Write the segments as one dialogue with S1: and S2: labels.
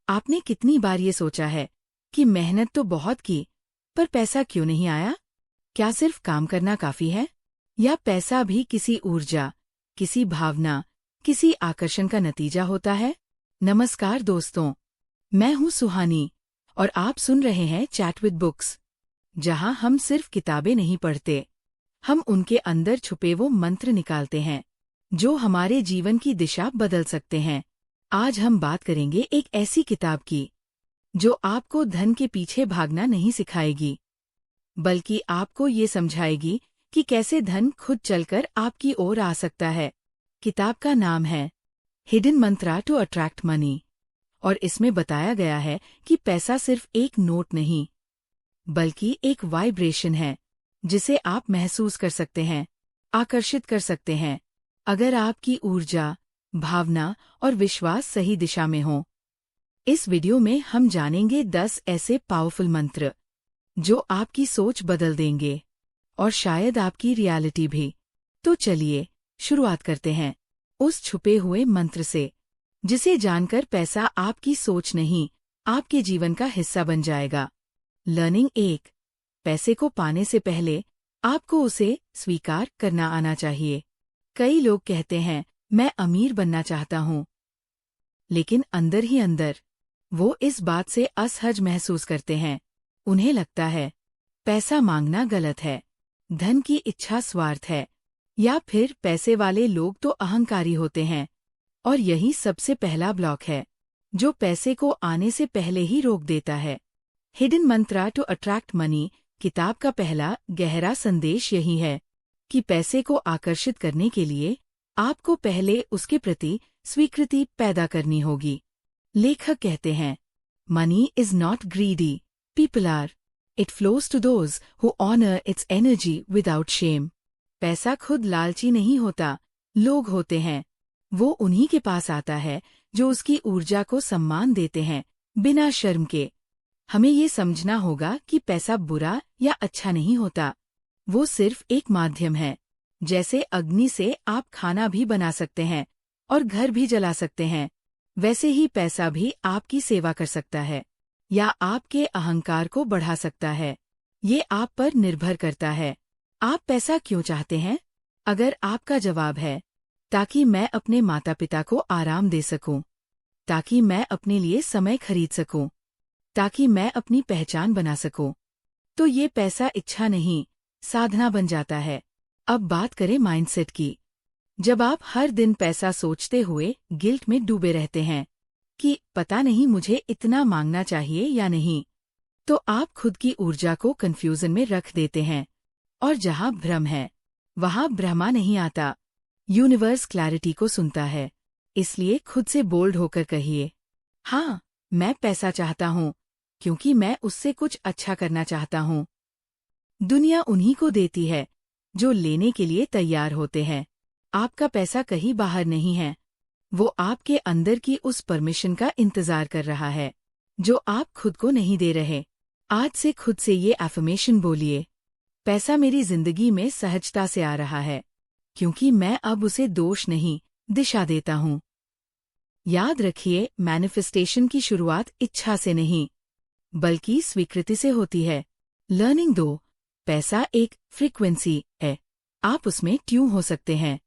S1: आपने कितनी बार ये सोचा है कि मेहनत तो बहुत की, पर पैसा क्यों नहीं आया? क्या सिर्फ काम करना काफी है? या पैसा भी किसी ऊर्जा, किसी भावना, किसी आकर्षण का नतीजा होता है? नमस्कार दोस्तों, मैं हूँ सुहानी और आप सुन रहे हैं चैट विद बुक्स, जहाँ हम सिर्फ किताबें नहीं पढ़ते, हम उनके अंदर छुपे वो मंत्र निकालते हैं जो हमारे जीवन की दिशा बदल सकते हैं। आज हम बात करेंगे एक ऐसी किताब की जो आपको धन के पीछे भागना नहीं सिखाएगी, बल्कि आपको ये समझाएगी कि कैसे धन खुद चलकर आपकी ओर आ सकता है। किताब का नाम है hidden mantra to attract money और इसमें बताया गया है कि पैसा सिर्फ एक नोट नहीं, बल्कि एक वाइब्रेशन है जिसे आप महसूस कर सकते हैं, आकर्षित कर सकते हैं, अगर आपकी ऊर्जा, भावना और विश्वास सही दिशा में हो। इस वीडियो में हम जानेंगे 10 ऐसे पावरफुल मंत्र जो आपकी सोच बदल देंगे और शायद आपकी रियलिटी भी। तो चलिए शुरुआत करते हैं उस छुपे हुए मंत्र से, जिसे जानकर पैसा आपकी सोच नहीं, आपके जीवन का हिस्सा बन जाएगा। लर्निंग 1। पैसे को पाने से पहले आपको उसे स्वीकार करना आना चाहिए। कई लोग कहते हैं, मैं अमीर बनना चाहता हूँ, लेकिन अंदर ही अंदर वो इस बात से असहज महसूस करते हैं। उन्हें लगता है पैसा मांगना गलत है, धन की इच्छा स्वार्थ है, या फिर पैसे वाले लोग तो अहंकारी होते हैं। और यही सबसे पहला ब्लॉक है जो पैसे को आने से पहले ही रोक देता है। Hidden mantra to attract money किताब का पहला गहरा संदेश यही है कि पैसे को आकर्षित करने के लिए आपको पहले उसके प्रति स्वीकृति पैदा करनी होगी। लेखक कहते हैं, money is not greedy, people are. It flows to those who honour its energy without shame. पैसा खुद लालची नहीं होता, लोग होते हैं। वो उन्हीं के पास आता है जो उसकी ऊर्जा को सम्मान देते हैं, बिना शर्म के। हमें ये समझना होगा कि पैसा बुरा या अच्छा नहीं होता, वो सिर्फ एक माध्यम है। जैसे अग्नि से आप खाना भी बना सकते हैं और घर भी जला सकते हैं, वैसे ही पैसा भी आपकी सेवा कर सकता है या आपके अहंकार को बढ़ा सकता है। ये आप पर निर्भर करता है। आप पैसा क्यों चाहते हैं? अगर आपका जवाब है, ताकि मैं अपने माता पिता को आराम दे सकूं, ताकि मैं अपने लिए समय खरीद सकूं, ताकि मैं अपनी पहचान बना सकूं, तो ये पैसा इच्छा नहीं, साधना बन जाता है। अब बात करें माइंडसेट की। जब आप हर दिन पैसा सोचते हुए गिल्ट में डूबे रहते हैं कि पता नहीं मुझे इतना मांगना चाहिए या नहीं, तो आप खुद की ऊर्जा को कंफ्यूजन में रख देते हैं। और जहां भ्रम है, वहां ब्रह्मा नहीं आता। यूनिवर्स क्लैरिटी को सुनता है। इसलिए खुद से बोल्ड होकर कहिए, हाँ, मैं पैसा चाहता हूँ, क्योंकि मैं उससे कुछ अच्छा करना चाहता हूँ। दुनिया उन्हीं को देती है जो लेने के लिए तैयार होते हैं। आपका पैसा कहीं बाहर नहीं है, वो आपके अंदर की उस परमिशन का इंतजार कर रहा है जो आप खुद को नहीं दे रहे। आज से खुद से ये एफर्मेशन बोलिए, पैसा मेरी जिंदगी में सहजता से आ रहा है, क्योंकि मैं अब उसे दोष नहीं, दिशा देता हूँ। याद रखिए, मैनिफेस्टेशन की शुरुआत इच्छा से नहीं, बल्कि स्वीकृति से होती है। लर्निंग 2। पैसा एक फ्रीक्वेंसी है, आप उसमें ट्यून हो सकते हैं।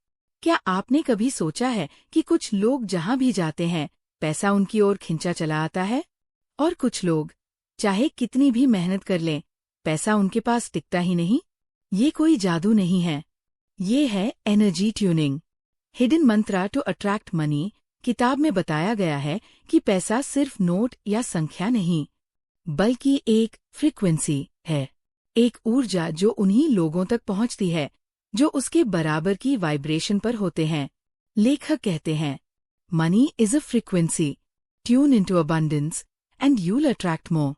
S1: क्या आपने कभी सोचा है कि कुछ लोग जहां भी जाते हैं, पैसा उनकी ओर खिंचा चला आता है, और कुछ लोग चाहे कितनी भी मेहनत कर लें, पैसा उनके पास टिकता ही नहीं? ये कोई जादू नहीं है, ये है energy tuning. Hidden mantra to attract money किताब में बताया गया है कि पैसा सिर्फ नोट या संख्या नहीं, बल्कि एक फ्रीक्वेंसी है, एक ऊर्जा जो उन्हीं लोगों तक पहुंचती है जो उसके बराबर की वाइब्रेशन पर होते हैं। लेखक कहते हैं, money is a frequency, tune into abundance and you'll attract more.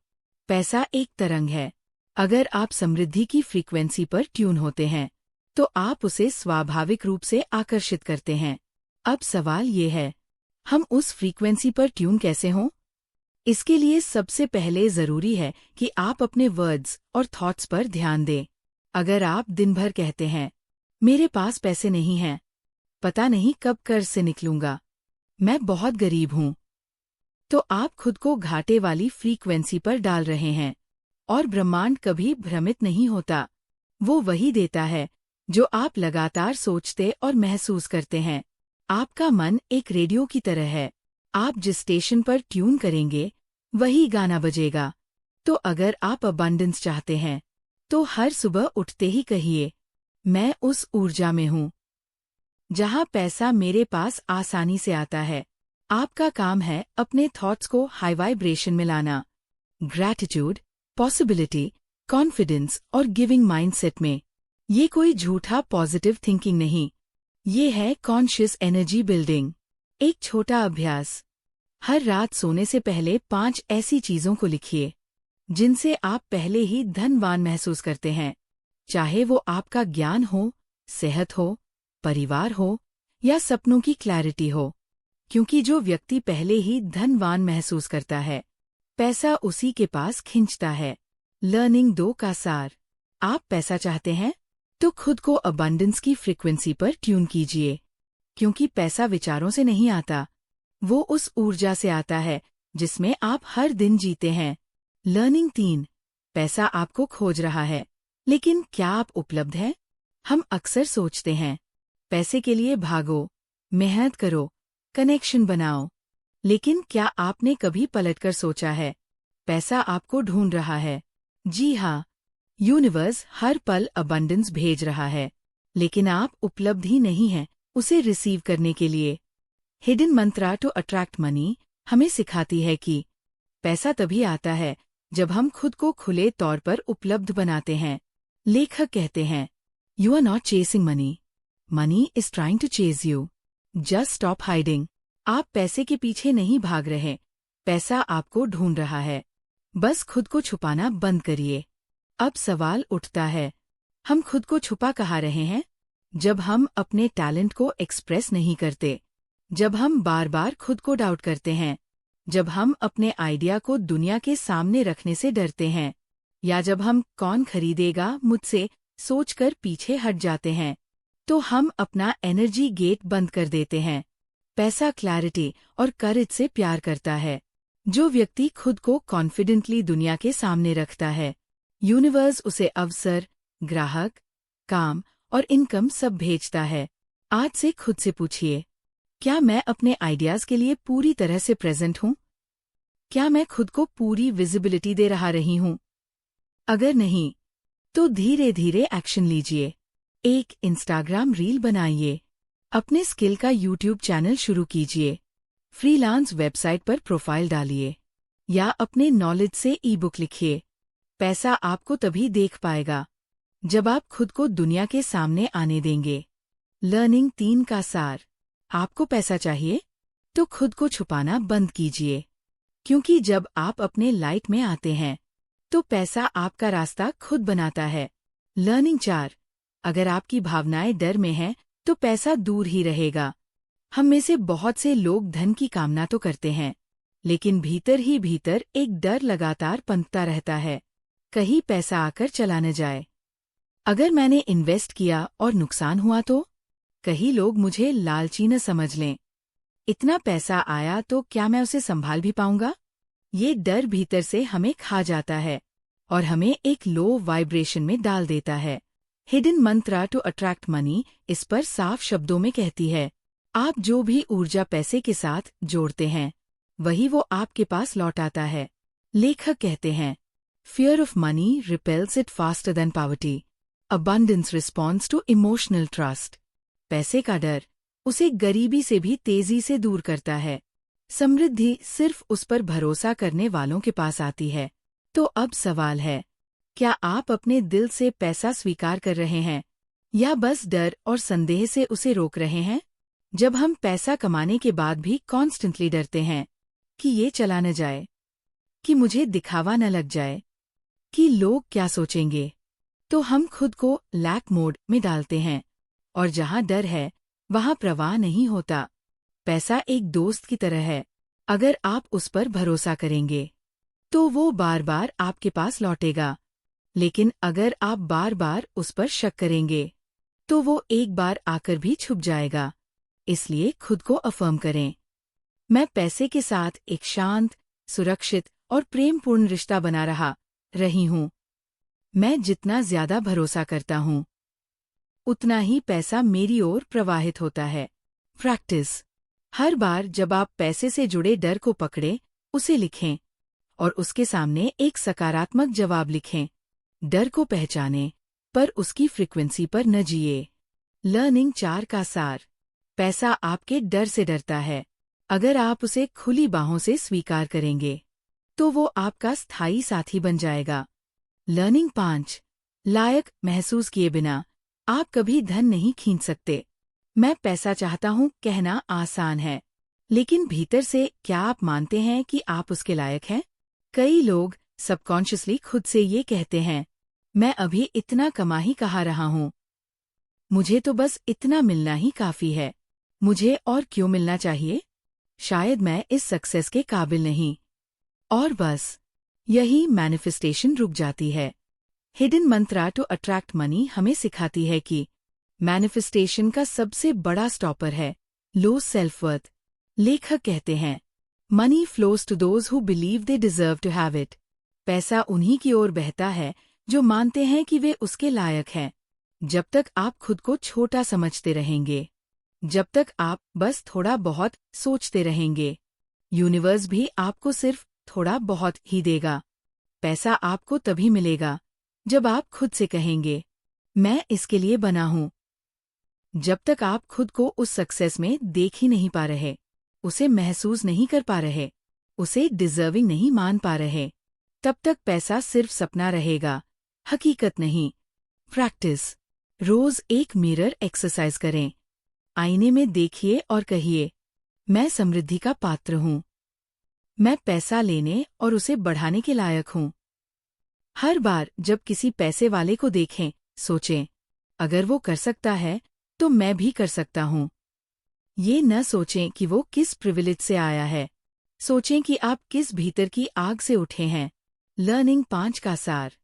S1: पैसा एक तरंग है। अगर आप समृद्धि की फ्रीक्वेंसी पर ट्यून होते हैं, तो आप उसे स्वाभाविक रूप से आकर्षित करते हैं। अब सवाल ये है, हम उस फ्रीक्वेंसी पर ट्यून कैसे हों? इसके लिए सबसे पहले जरूरी है कि आप अपने वर्ड्स और थॉट्स पर ध्यान दें। अगर आप दिन भर कहते हैं, मेरे पास पैसे नहीं हैं, पता नहीं कब कर्ज से निकलूंगा, मैं बहुत गरीब हूं, तो आप खुद को घाटे वाली फ्रीक्वेंसी पर डाल रहे हैं। और ब्रह्मांड कभी भ्रमित नहीं होता। वो वही देता है जो आप लगातार सोचते और महसूस करते हैं। आपका मन एक रेडियो की तरह है। आप जिस स्टेशन पर ट्यून करेंगे वही गाना बजेगा। तो अगर आप अबंडेंस चाहते हैं तो हर सुबह उठते ही कहिए, मैं उस ऊर्जा में हूँ जहाँ पैसा मेरे पास आसानी से आता है। आपका काम है अपने थॉट्स को हाई वाइब्रेशन में लाना। ग्रैटिट्यूड, पॉसिबिलिटी, कॉन्फिडेंस और गिविंग माइंडसेट में। ये कोई झूठा पॉजिटिव थिंकिंग नहीं, ये है कॉन्शियस एनर्जी बिल्डिंग। एक छोटा अभ्यास। हर रात सोने से पहले 5 ऐसी चीजों को लिखिए जिनसे आप पहले ही धनवान महसूस करते हैं। चाहे वो आपका ज्ञान हो, सेहत हो, परिवार हो या सपनों की क्लैरिटी हो। क्योंकि जो व्यक्ति पहले ही धनवान महसूस करता है, पैसा उसी के पास खींचता है। लर्निंग 2 का सार। आप पैसा चाहते हैं तो खुद को अबंडेंस की फ्रीक्वेंसी पर ट्यून कीजिए। क्योंकि पैसा विचारों से नहीं आता, वो उस ऊर्जा से आता है जिसमें आप हर दिन जीते हैं। लर्निंग 3। पैसा आपको खोज रहा है, लेकिन क्या आप उपलब्ध हैं? हम अक्सर सोचते हैं, पैसे के लिए भागो, मेहनत करो, कनेक्शन बनाओ। लेकिन क्या आपने कभी पलटकर सोचा है, पैसा आपको ढूंढ रहा है? जी हाँ, यूनिवर्स हर पल अबंडेंस भेज रहा है, लेकिन आप उपलब्ध ही नहीं हैं उसे रिसीव करने के लिए। Hidden mantra to attract money हमें सिखाती है कि पैसा तभी आता है जब हम खुद को खुले तौर पर उपलब्ध बनाते हैं। लेखक कहते हैं, you are not chasing money, money is trying to chase you. Just stop hiding. आप पैसे के पीछे नहीं भाग रहे, पैसा आपको ढूंढ रहा है। बस खुद को छुपाना बंद करिए। अब सवाल उठता है, हम खुद को छुपा कहाँ रहे हैं? जब हम अपने टैलेंट को एक्सप्रेस नहीं करते, जब हम बार बार खुद को डाउट करते हैं, जब हम अपने आइडिया को दुनिया के सामने रखने से डरते हैं, या जब हम कौन खरीदेगा मुझसे सोचकर पीछे हट जाते हैं, तो हम अपना एनर्जी गेट बंद कर देते हैं। पैसा क्लैरिटी और करेज से प्यार करता है। जो व्यक्ति खुद को कॉन्फिडेंटली दुनिया के सामने रखता है, यूनिवर्स उसे अवसर, ग्राहक, काम और इनकम सब भेजता है। आज से खुद से पूछिए, क्या मैं अपने आइडियाज के लिए पूरी तरह से प्रेजेंट हूँ? क्या मैं खुद को पूरी विजिबिलिटी दे रही हूँ? अगर नहीं, तो धीरे धीरे एक्शन लीजिए। एक इंस्टाग्राम रील बनाइए, अपने स्किल का यूट्यूब चैनल शुरू कीजिए, फ्रीलांस वेबसाइट पर प्रोफाइल डालिए, या अपने नॉलेज से ई बुक लिखिए। पैसा आपको तभी देख पाएगा जब आप खुद को दुनिया के सामने आने देंगे। लर्निंग 3 का सार। आपको पैसा चाहिए तो खुद को छुपाना बंद कीजिए। क्योंकि जब आप अपने लाइट में आते हैं तो पैसा आपका रास्ता खुद बनाता है। लर्निंग 4। अगर आपकी भावनाएं डर में हैं तो पैसा दूर ही रहेगा। हम में से बहुत से लोग धन की कामना तो करते हैं, लेकिन भीतर ही भीतर एक डर लगातार पनपता रहता है, कहीं पैसा आकर चला न जाए। अगर मैंने इन्वेस्ट किया और नुकसान हुआ तो? कहीं लोग मुझे लालची न समझ लें। इतना पैसा आया तो क्या मैं उसे संभाल भी पाऊंगा? ये डर भीतर से हमें खा जाता है और हमें एक लो वाइब्रेशन में डाल देता है। Hidden mantra to attract money इस पर साफ शब्दों में कहती है, आप जो भी ऊर्जा पैसे के साथ जोड़ते हैं, वही वो आपके पास लौट आता है। लेखक कहते हैं, Fear of money repels it faster than poverty. Abundance responds to emotional trust. पैसे का डर उसे गरीबी से भी तेजी से दूर करता है। समृद्धि सिर्फ उस पर भरोसा करने वालों के पास आती है। तो अब सवाल है, क्या आप अपने दिल से पैसा स्वीकार कर रहे हैं या बस डर और संदेह से उसे रोक रहे हैं? जब हम पैसा कमाने के बाद भी कॉन्स्टेंटली डरते हैं कि ये चला न जाए, कि मुझे दिखावा न लग जाए, कि लोग क्या सोचेंगे, तो हम खुद को लैक मोड में डालते हैं। और जहाँ डर है वहाँ प्रवाह नहीं होता। पैसा एक दोस्त की तरह है। अगर आप उस पर भरोसा करेंगे तो वो बार बार आपके पास लौटेगा, लेकिन अगर आप बार बार उस पर शक करेंगे तो वो एक बार आकर भी छुप जाएगा। इसलिए खुद को अफर्म करें, मैं पैसे के साथ एक शांत, सुरक्षित और प्रेमपूर्ण रिश्ता बना रही हूँ। मैं जितना ज्यादा भरोसा करता हूँ, उतना ही पैसा मेरी ओर प्रवाहित होता है। प्रैक्टिस। हर बार जब आप पैसे से जुड़े डर को पकड़ें, उसे लिखें और उसके सामने एक सकारात्मक जवाब लिखें। डर को पहचानें, पर उसकी फ्रीक्वेंसी पर न जिए। लर्निंग 4 का सार। पैसा आपके डर से डरता है। अगर आप उसे खुली बाहों से स्वीकार करेंगे, तो वो आपका स्थायी साथी बन जाएगा। लर्निंग 5। लायक महसूस किए बिना आप कभी धन नहीं खींच सकते। मैं पैसा चाहता हूँ कहना आसान है, लेकिन भीतर से क्या आप मानते हैं कि आप उसके लायक हैं? कई लोग सबकॉन्शियसली खुद से ये कहते हैं, मैं अभी इतना कमा ही कहाँ रहा हूँ, मुझे तो बस इतना मिलना ही काफी है, मुझे और क्यों मिलना चाहिए? शायद मैं इस सक्सेस के काबिल नहीं। और बस यही मैनिफेस्टेशन रुक जाती है। Hidden mantra to attract money हमें सिखाती है कि मैनिफेस्टेशन का सबसे बड़ा स्टॉपर है लो सेल्फ वर्थ। लेखक कहते हैं, money flows to those who believe they deserve to have it. पैसा उन्हीं की ओर बहता है जो मानते हैं कि वे उसके लायक हैं। जब तक आप खुद को छोटा समझते रहेंगे, जब तक आप बस थोड़ा बहुत सोचते रहेंगे, यूनिवर्स भी आपको सिर्फ थोड़ा बहुत ही देगा। पैसा आपको तभी मिलेगा जब आप खुद से कहेंगे, मैं इसके लिए बना हूँ। जब तक आप खुद को उस सक्सेस में देख ही नहीं पा रहे, उसे महसूस नहीं कर पा रहे, उसे डिजर्विंग नहीं मान पा रहे, तब तक पैसा सिर्फ सपना रहेगा, हकीकत नहीं। प्रैक्टिस। रोज एक मिरर एक्सरसाइज करें। आईने में देखिए और कहिए, मैं समृद्धि का पात्र हूँ। मैं पैसा लेने और उसे बढ़ाने के लायक हूँ। हर बार जब किसी पैसे वाले को देखें, सोचें, अगर वो कर सकता है, तो मैं भी कर सकता हूँ। ये न सोचें कि वो किस प्रिविलेज से आया है, सोचें कि आप किस भीतर की आग से उठे हैं। लर्निंग 5 का सार।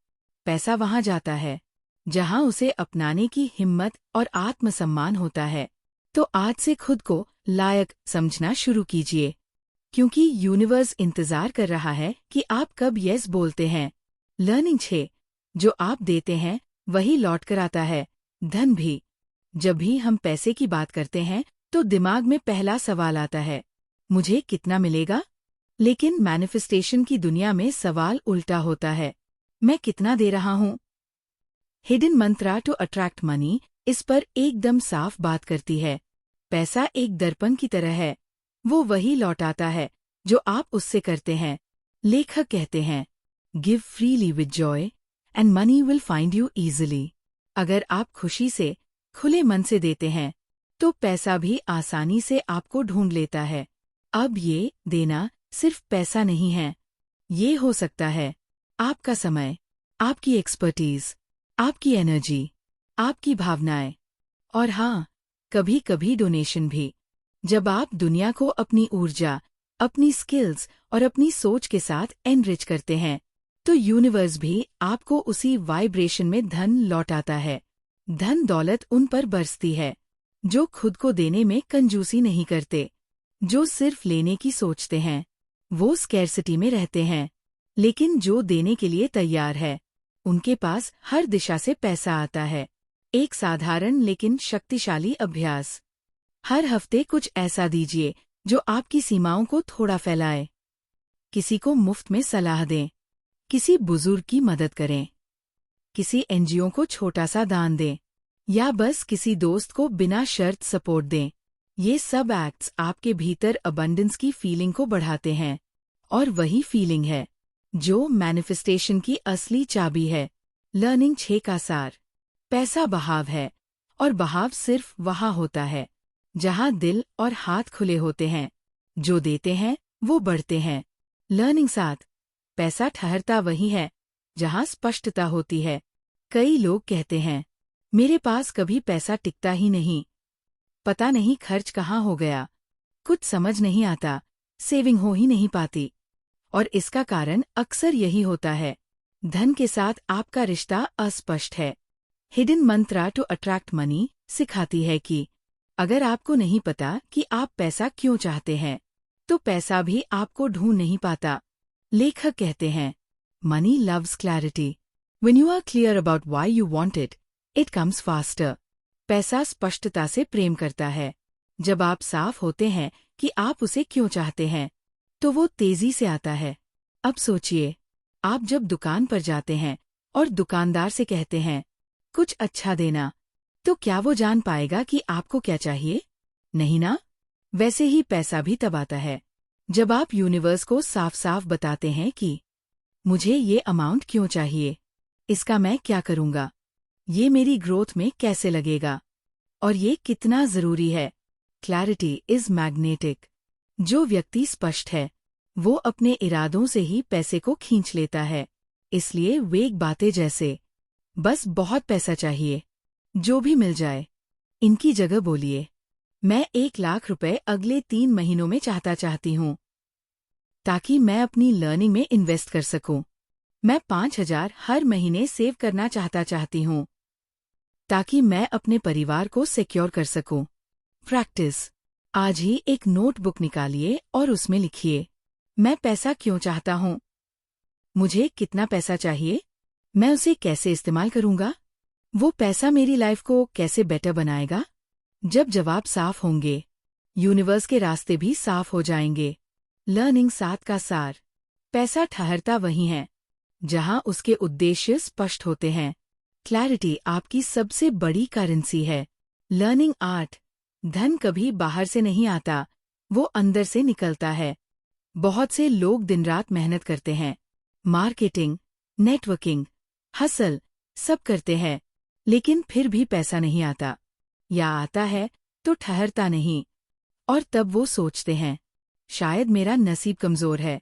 S1: पैसा वहाँ जाता है जहाँ उसे अपनाने की हिम्मत और आत्मसम्मान होता है। तो आज से खुद को लायक समझना शुरू कीजिए, क्योंकि यूनिवर्स इंतजार कर रहा है कि आप कब यस बोलते हैं। लर्निंग 6। जो आप देते हैं वही लौट कर आता है, धन भी। जब भी हम पैसे की बात करते हैं तो दिमाग में पहला सवाल आता है, मुझे कितना मिलेगा? लेकिन मैनिफेस्टेशन की दुनिया में सवाल उल्टा होता है, मैं कितना दे रहा हूँ? Hidden mantra to attract money इस पर एकदम साफ बात करती है। पैसा एक दर्पण की तरह है, वो वही लौटाता है जो आप उससे करते हैं। लेखक कहते हैं, give freely with Joy and money will find you easily. अगर आप खुशी से, खुले मन से देते हैं, तो पैसा भी आसानी से आपको ढूंढ लेता है। अब ये देना सिर्फ पैसा नहीं है, ये हो सकता है आपका समय, आपकी एक्सपर्टीज, आपकी एनर्जी, आपकी भावनाएं, और हाँ, कभी कभी डोनेशन भी। जब आप दुनिया को अपनी ऊर्जा, अपनी स्किल्स और अपनी सोच के साथ एनरिच करते हैं, तो यूनिवर्स भी आपको उसी वाइब्रेशन में धन लौटाता है। धन दौलत उन पर बरसती है जो खुद को देने में कंजूसी नहीं करते, जो सिर्फ लेने की सोचते हैं, वो स्कैर्सिटी में रहते हैं। लेकिन जो देने के लिए तैयार है, उनके पास हर दिशा से पैसा आता है। एक साधारण लेकिन शक्तिशाली अभ्यास। हर हफ्ते कुछ ऐसा दीजिए जो आपकी सीमाओं को थोड़ा फैलाए। किसी को मुफ्त में सलाह दें, किसी बुजुर्ग की मदद करें, किसी एनजीओ को छोटा सा दान दें, या बस किसी दोस्त को बिना शर्त सपोर्ट दें। ये सब एक्ट्स आपके भीतर अबंडेंस की फीलिंग को बढ़ाते हैं, और वही फीलिंग है जो मैनिफेस्टेशन की असली चाबी है। लर्निंग 6 का सार। पैसा बहाव है, और बहाव सिर्फ वहाँ होता है जहाँ दिल और हाथ खुले होते हैं। जो देते हैं वो बढ़ते हैं। लर्निंग 7। पैसा ठहरता वही है जहाँ स्पष्टता होती है। कई लोग कहते हैं, मेरे पास कभी पैसा टिकता ही नहीं, पता नहीं खर्च कहाँ हो गया, कुछ समझ नहीं आता, सेविंग हो ही नहीं पाती। और इसका कारण अक्सर यही होता है, धन के साथ आपका रिश्ता अस्पष्ट है। Hidden mantra to attract money सिखाती है कि अगर आपको नहीं पता कि आप पैसा क्यों चाहते हैं, तो पैसा भी आपको ढूंढ नहीं पाता। लेखक कहते हैं, money loves clarity. When you are clear about why you want it, it comes faster. पैसा स्पष्टता से प्रेम करता है। जब आप साफ होते हैं कि आप उसे क्यों चाहते हैं, तो वो तेजी से आता है। अब सोचिए, आप जब दुकान पर जाते हैं और दुकानदार से कहते हैं, कुछ अच्छा देना, तो क्या वो जान पाएगा कि आपको क्या चाहिए? नहीं ना? वैसे ही पैसा भी तब आता है, जब आप यूनिवर्स को साफ साफ बताते हैं कि मुझे ये अमाउंट क्यों चाहिए, इसका मैं क्या करूंगा, ये मेरी ग्रोथ में कैसे लगेगा, और ये कितना जरूरी है। Clarity is magnetic. जो व्यक्ति स्पष्ट है, वो अपने इरादों से ही पैसे को खींच लेता है। इसलिए वेग बातें जैसे, बस बहुत पैसा चाहिए, जो भी मिल जाए, इनकी जगह बोलिए, मैं 1 लाख रुपए अगले 3 महीनों में चाहती हूँ, ताकि मैं अपनी लर्निंग में इन्वेस्ट कर सकूं। मैं 5,000 हर महीने सेव करना चाहती हूँ, ताकि मैं अपने परिवार को सिक्योर कर सकूं। प्रैक्टिस। आज ही एक नोटबुक निकालिए और उसमें लिखिए, मैं पैसा क्यों चाहता हूँ, मुझे कितना पैसा चाहिए, मैं उसे कैसे इस्तेमाल करूंगा, वो पैसा मेरी लाइफ को कैसे बेटर बनाएगा। जब जवाब साफ होंगे, यूनिवर्स के रास्ते भी साफ हो जाएंगे। लर्निंग 7 का सार। पैसा ठहरता वहीं है जहां उसके उद्देश्य स्पष्ट होते हैं। क्लैरिटी आपकी सबसे बड़ी करेंसी है। लर्निंग 8। धन कभी बाहर से नहीं आता, वो अंदर से निकलता है। बहुत से लोग दिन रात मेहनत करते हैं, मार्केटिंग, नेटवर्किंग, हसल सब करते हैं, लेकिन फिर भी पैसा नहीं आता, या आता है तो ठहरता नहीं। और तब वो सोचते हैं, शायद मेरा नसीब कमजोर है,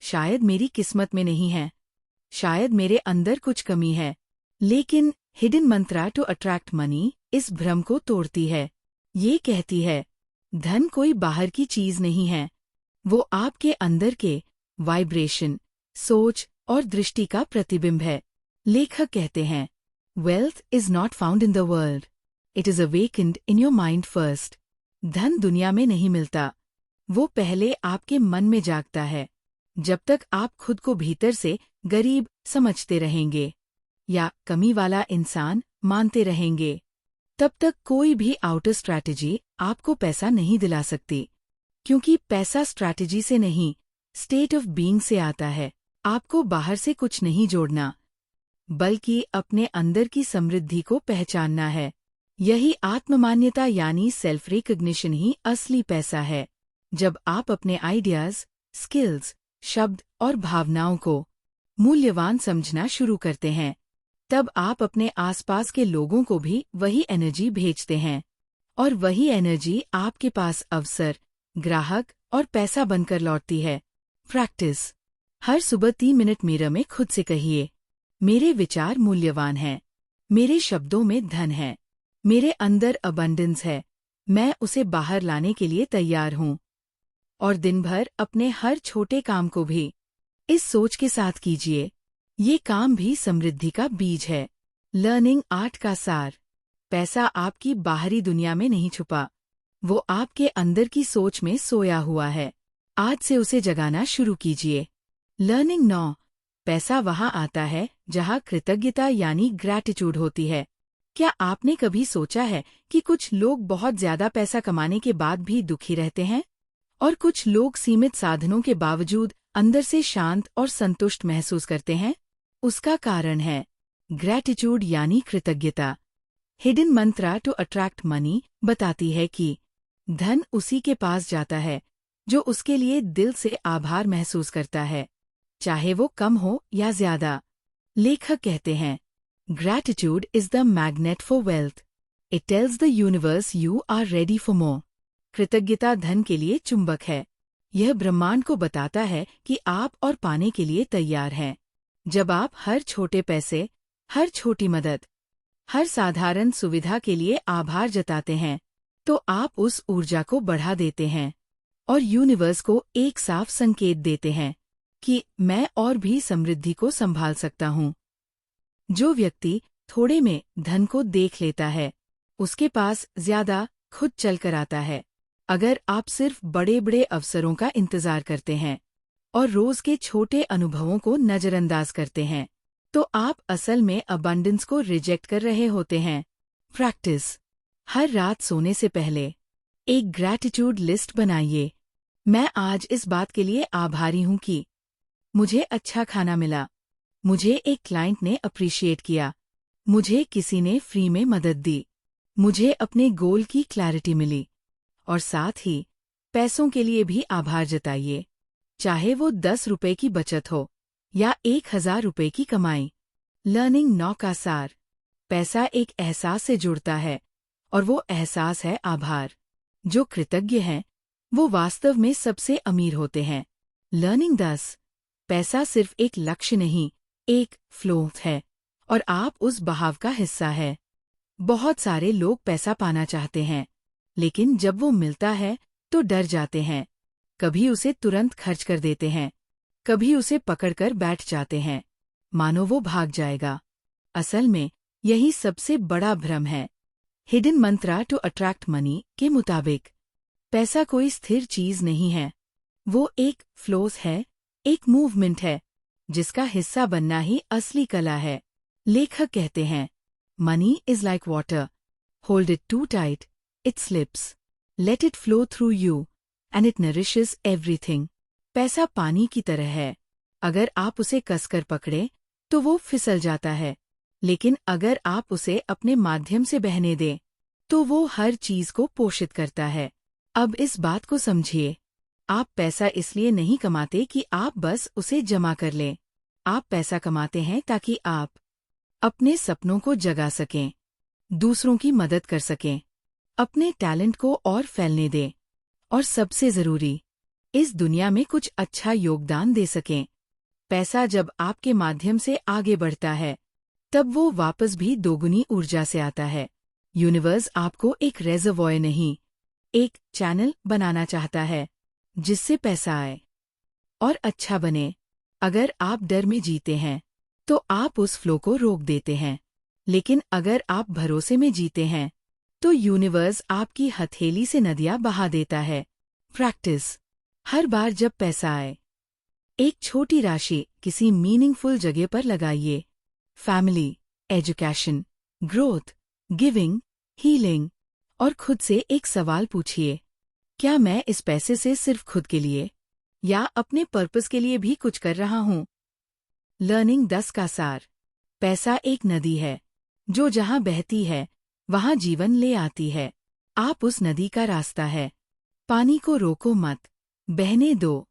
S1: शायद मेरी किस्मत में नहीं है, शायद मेरे अंदर कुछ कमी है। लेकिन hidden mantra to attract money इस भ्रम को तोड़ती है। ये कहती है, धन कोई बाहर की चीज नहीं है, वो आपके अंदर के वाइब्रेशन, सोच और दृष्टि का प्रतिबिंब है। लेखक कहते हैं, wealth is not found in the world, it is awakened in your mind first. धन दुनिया में नहीं मिलता, वो पहले आपके मन में जागता है। जब तक आप खुद को भीतर से गरीब समझते रहेंगे या कमी वाला इंसान मानते रहेंगे, तब तक कोई भी आउटर स्ट्रैटेजी आपको पैसा नहीं दिला सकती। क्योंकि पैसा स्ट्रैटेजी से नहीं, स्टेट ऑफ बीइंग से आता है। आपको बाहर से कुछ नहीं जोड़ना, बल्कि अपने अंदर की समृद्धि को पहचानना है। यही आत्ममान्यता यानी सेल्फ रिकग्निशन ही असली पैसा है। जब आप अपने आइडियाज, स्किल्स, शब्द और भावनाओं को मूल्यवान समझना शुरू करते हैं, तब आप अपने आसपास के लोगों को भी वही एनर्जी भेजते हैं, और वही एनर्जी आपके पास अवसर, ग्राहक और पैसा बनकर लौटती है। प्रैक्टिस। हर सुबह 3 मिनट मिरर में खुद से कहिए, मेरे विचार मूल्यवान हैं, मेरे शब्दों में धन है, मेरे अंदर अबंडेंस है, मैं उसे बाहर लाने के लिए तैयार हूँ। और दिन भर अपने हर छोटे काम को भी इस सोच के साथ कीजिए, ये काम भी समृद्धि का बीज है। लर्निंग 8 का सार। पैसा आपकी बाहरी दुनिया में नहीं छुपा, वो आपके अंदर की सोच में सोया हुआ है। आज से उसे जगाना शुरू कीजिए। लर्निंग 9। पैसा वहाँ आता है जहाँ कृतज्ञता यानी ग्रैटिट्यूड होती है। क्या आपने कभी सोचा है कि कुछ लोग बहुत ज्यादा पैसा कमाने के बाद भी दुखी रहते हैं, और कुछ लोग सीमित साधनों के बावजूद अंदर से शांत और संतुष्ट महसूस करते हैं? उसका कारण है ग्रैटिट्यूड यानी कृतज्ञता। Hidden mantra to attract money बताती है कि धन उसी के पास जाता है जो उसके लिए दिल से आभार महसूस करता है, चाहे वो कम हो या ज्यादा। लेखक कहते हैं, gratitude is the magnet for wealth, it tells the universe you are ready for more. कृतज्ञता धन के लिए चुंबक है, यह ब्रह्मांड को बताता है कि आप और पाने के लिए तैयार हैं। जब आप हर छोटे पैसे, हर छोटी मदद, हर साधारण सुविधा के लिए आभार जताते हैं, तो आप उस ऊर्जा को बढ़ा देते हैं और यूनिवर्स को एक साफ संकेत देते हैं कि मैं और भी समृद्धि को संभाल सकता हूँ। जो व्यक्ति थोड़े में धन को देख लेता है, उसके पास ज्यादा खुद चल कर आता है। अगर आप सिर्फ बड़े बड़े अवसरों का इंतजार करते हैं और रोज के छोटे अनुभवों को नजरअंदाज करते हैं, तो आप असल में अबंडेंस को रिजेक्ट कर रहे होते हैं। प्रैक्टिस। हर रात सोने से पहले एक ग्रैटिट्यूड लिस्ट बनाइए। मैं आज इस बात के लिए आभारी हूँ कि मुझे अच्छा खाना मिला, मुझे एक क्लाइंट ने अप्रिशिएट किया, मुझे किसी ने फ्री में मदद दी, मुझे अपने गोल की क्लैरिटी मिली। और साथ ही पैसों के लिए भी आभार जताइए, चाहे वो 10 रुपए की बचत हो या 1000 रुपए की कमाई। लर्निंग 9 का सार। पैसा एक एहसास से जुड़ता है और वो एहसास है आभार। जो कृतज्ञ हैं वो वास्तव में सबसे अमीर होते हैं। लर्निंग 10। पैसा सिर्फ एक लक्ष्य नहीं, एक फ्लो है और आप उस बहाव का हिस्सा है। बहुत सारे लोग पैसा पाना चाहते हैं, लेकिन जब वो मिलता है तो डर जाते हैं। कभी उसे तुरंत खर्च कर देते हैं, कभी उसे पकड़कर बैठ जाते हैं, मानो वो भाग जाएगा। असल में यही सबसे बड़ा भ्रम है। Hidden mantra to attract money के मुताबिक पैसा कोई स्थिर चीज नहीं है, वो एक फ्लोस है, एक मूवमेंट है, जिसका हिस्सा बनना ही असली कला है। लेखक कहते हैं, money is like water, hold it too tight, it slips, let it flow through you and it nourishes everything. पैसा पानी की तरह है, अगर आप उसे कसकर पकड़े तो वो फिसल जाता है, लेकिन अगर आप उसे अपने माध्यम से बहने दें तो वो हर चीज को पोषित करता है। अब इस बात को समझिए, आप पैसा इसलिए नहीं कमाते कि आप बस उसे जमा कर लें। आप पैसा कमाते हैं ताकि आप अपने सपनों को जगा सकें, दूसरों की मदद कर सकें, अपने टैलेंट को और फैलने दें और सबसे जरूरी, इस दुनिया में कुछ अच्छा योगदान दे सकें। पैसा जब आपके माध्यम से आगे बढ़ता है तब वो वापस भी दोगुनी ऊर्जा से आता है। यूनिवर्स आपको एक रेजर्वॉयर नहीं, एक चैनल बनाना चाहता है जिससे पैसा आए और अच्छा बने। अगर आप डर में जीते हैं तो आप उस फ्लो को रोक देते हैं, लेकिन अगर आप भरोसे में जीते हैं तो यूनिवर्स आपकी हथेली से नदियां बहा देता है। प्रैक्टिस। हर बार जब पैसा आए, एक छोटी राशि किसी मीनिंगफुल जगह पर लगाइए। Family, education, growth, giving, healing. और खुद से एक सवाल पूछिए, क्या मैं इस पैसे से सिर्फ खुद के लिए या अपने पर्पस के लिए भी कुछ कर रहा हूँ? लर्निंग 10 का सार। पैसा एक नदी है जो जहाँ बहती है वहाँ जीवन ले आती है। आप उस नदी का रास्ता है। पानी को रोको मत, बहने दो,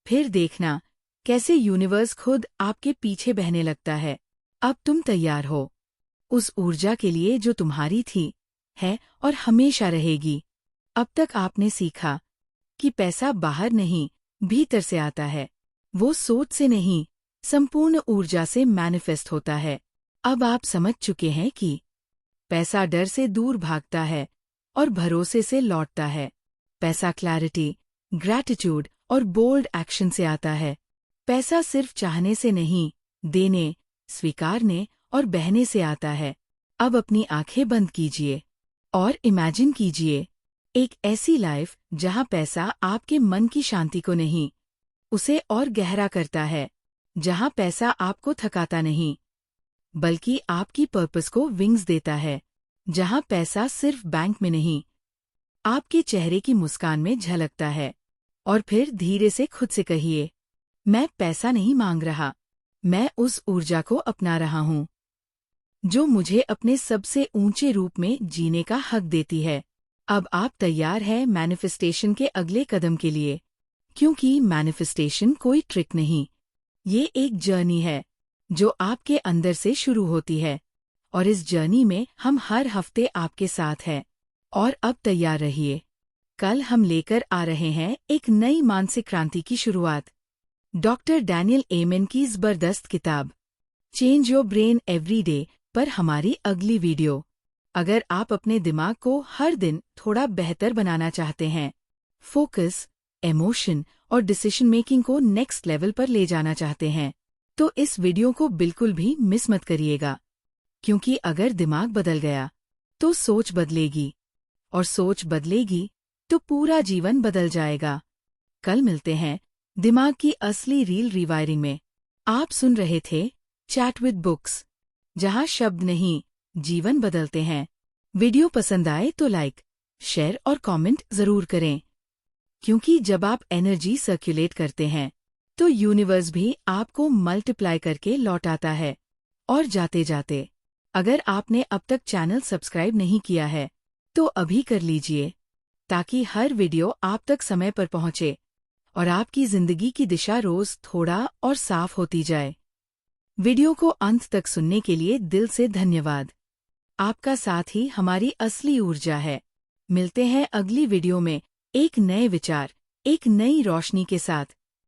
S1: फिर देखना कैसे यूनिवर्स खुद आपके पीछे बहने लगता है। अब तुम तैयार हो उस ऊर्जा के लिए जो तुम्हारी थी, है और हमेशा रहेगी। अब तक आपने सीखा कि पैसा बाहर नहीं, भीतर से आता है। वो सोच से नहीं, संपूर्ण ऊर्जा से मैनिफेस्ट होता है। अब आप समझ चुके हैं कि पैसा डर से दूर भागता है और भरोसे से लौटता है। पैसा क्लैरिटी, ग्रैटिट्यूड और बोल्ड एक्शन से आता है। पैसा सिर्फ चाहने से नहीं, देने, स्वीकारने और बहने से आता है। अब अपनी आंखें बंद कीजिए और इमेजिन कीजिए एक ऐसी लाइफ जहां पैसा आपके मन की शांति को नहीं, उसे और गहरा करता है। जहां पैसा आपको थकाता नहीं, बल्कि आपकी पर्पस को विंग्स देता है। जहां पैसा सिर्फ बैंक में नहीं, आपके चेहरे की मुस्कान में झलकता है। और फिर धीरे से खुद से कहिए, मैं पैसा नहीं मांग रहा, मैं उस ऊर्जा को अपना रहा हूँ जो मुझे अपने सबसे ऊंचे रूप में जीने का हक देती है। अब आप तैयार हैं मैनिफेस्टेशन के अगले कदम के लिए, क्योंकि मैनिफेस्टेशन कोई ट्रिक नहीं, ये एक जर्नी है जो आपके अंदर से शुरू होती है। और इस जर्नी में हम हर हफ्ते आपके साथ हैं। और अब तैयार रहिए, कल हम लेकर आ रहे हैं एक नई मानसिक क्रांति की शुरुआत। डॉक्टर डैनियल एमेन की जबरदस्त किताब change your brain every day पर हमारी अगली वीडियो। अगर आप अपने दिमाग को हर दिन थोड़ा बेहतर बनाना चाहते हैं, फोकस, इमोशन और डिसीजन मेकिंग को नेक्स्ट लेवल पर ले जाना चाहते हैं, तो इस वीडियो को बिल्कुल भी मिस मत करिएगा। क्योंकि अगर दिमाग बदल गया तो सोच बदलेगी, और सोच बदलेगी तो पूरा जीवन बदल जाएगा। कल मिलते हैं दिमाग की असली रील रिवायरिंग में। आप सुन रहे थे चैट विद बुक्स, जहां शब्द नहीं, जीवन बदलते हैं। वीडियो पसंद आए तो लाइक, शेयर और कमेंट जरूर करें, क्योंकि जब आप एनर्जी सर्कुलेट करते हैं तो यूनिवर्स भी आपको मल्टीप्लाई करके लौटाता है। और जाते जाते, अगर आपने अब तक चैनल सब्सक्राइब नहीं किया है तो अभी कर लीजिए, ताकि हर वीडियो आप तक समय पर पहुंचे और आपकी जिंदगी की दिशा रोज थोड़ा और साफ होती जाए। वीडियो को अंत तक सुनने के लिए दिल से धन्यवाद। आपका साथ ही हमारी असली ऊर्जा है। मिलते हैं अगली वीडियो में एक नए विचार, एक नई रोशनी के साथ।